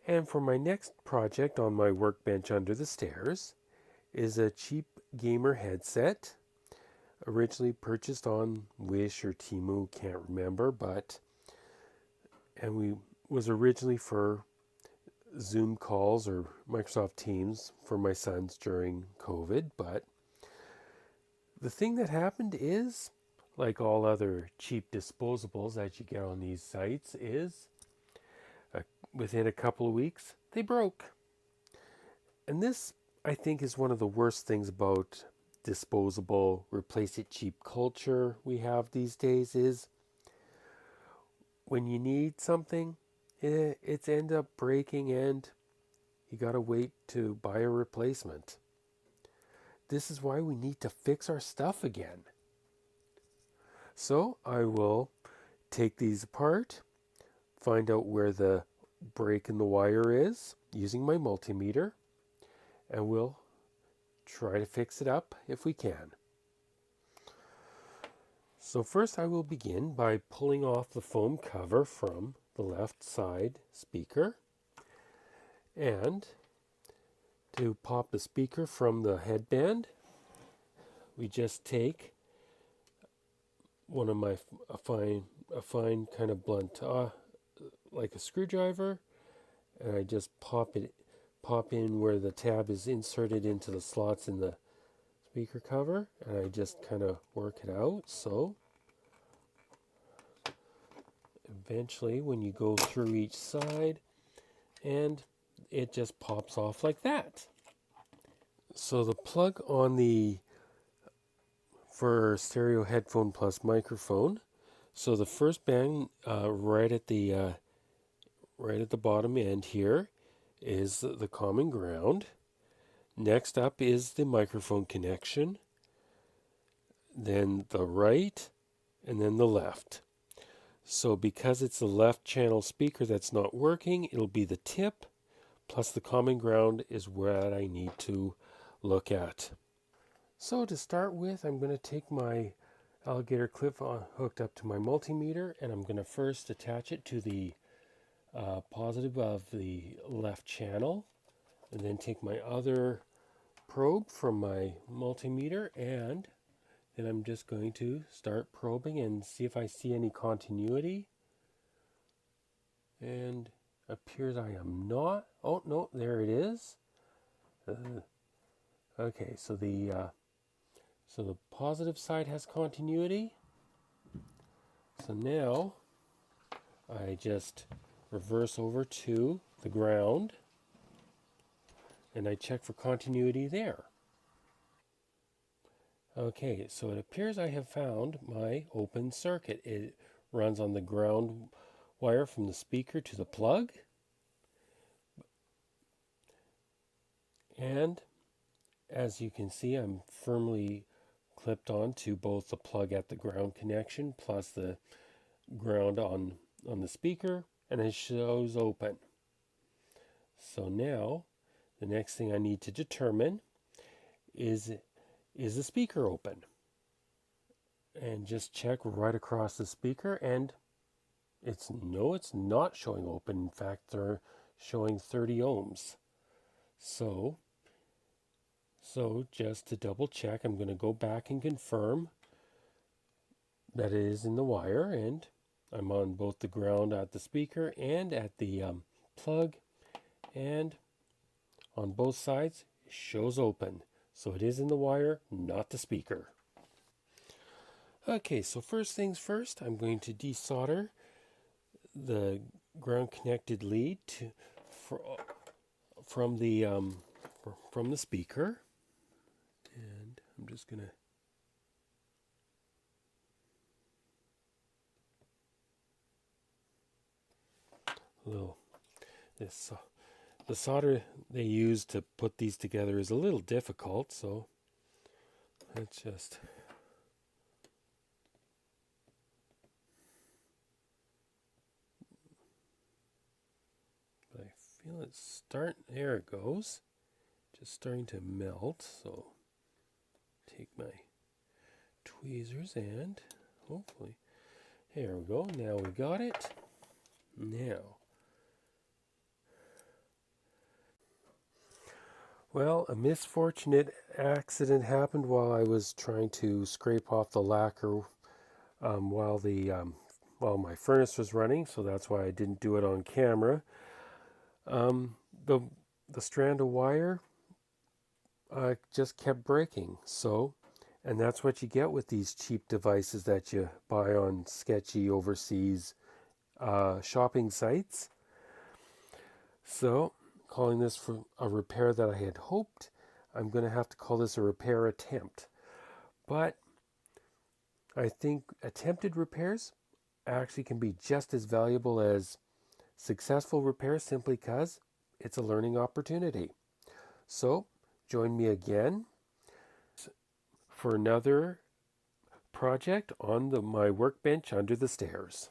And for my next project on my workbench under the stairs is a cheap gamer headset, originally purchased on Wish or Temu, can't remember, and we was originally for Zoom calls or Microsoft Teams for my sons during COVID. But the thing that happened is, like all other cheap disposables that you get on these sites, is within a couple of weeks they broke. And this, I think, is one of the worst things about disposable, replace it cheap culture we have these days is when you need something, it's end up breaking and you got to wait to buy a replacement. This is why we need to fix our stuff again. So I will take these apart, find out where the break in the wire is using my multimeter, and we'll try to fix it up if we can. So first I will begin by pulling off the foam cover from the left side speaker, and to pop the speaker from the headband, we just take one of my a fine kind of blunt like a screwdriver, and I just pop in where the tab is inserted into the slots in the speaker cover, and I just kind of work it out. So eventually when you go through each side, and it just pops off like that. So the plug on the for stereo headphone plus microphone. So the first band right at the bottom end here is the common ground. Next up is the microphone connection, then the right, and then the left. So because it's the left channel speaker that's not working, it'll be the tip plus the common ground is what I need to look at. So to start with, I'm going to take my alligator clip hooked up to my multimeter, and I'm going to first attach it to the positive of the left channel, and then take my other probe from my multimeter, and then I'm just going to start probing and see if I see any continuity. And appears I am not. Oh no, there it is. Okay, so the positive side has continuity. So now I just reverse over to the ground and I check for continuity there. Okay, so it appears I have found my open circuit. It runs on the ground wire from the speaker to the plug. And as you can see, I'm firmly clipped on to both the plug at the ground connection plus the ground on the speaker, and it shows open. So now the next thing I need to determine is the speaker open? And just check right across the speaker, and it's not showing open. In fact, they're showing 30 ohms. So just to double check, I'm going to go back and confirm that it is in the wire, and I'm on both the ground at the speaker and at the plug, and on both sides it shows open. So it is in the wire, not the speaker. Okay, so first things first, I'm going to desolder the ground connected lead from the speaker, and I'm just going to the solder they use to put these together is a little difficult, so let's just I feel it's there it goes, just starting to melt. So take my tweezers and hopefully, there we go. Now we got it. Now Well, a misfortunate accident happened while I was trying to scrape off the lacquer while my furnace was running, so that's why I didn't do it on camera. Um, the the strand of wire just kept breaking. And that's what you get with these cheap devices that you buy on sketchy overseas shopping sites. So, calling this for a repair that I had hoped, I'm going to have to call this a repair attempt. But I think attempted repairs actually can be just as valuable as successful repairs simply because it's a learning opportunity. So, join me again for another project on my workbench under the stairs.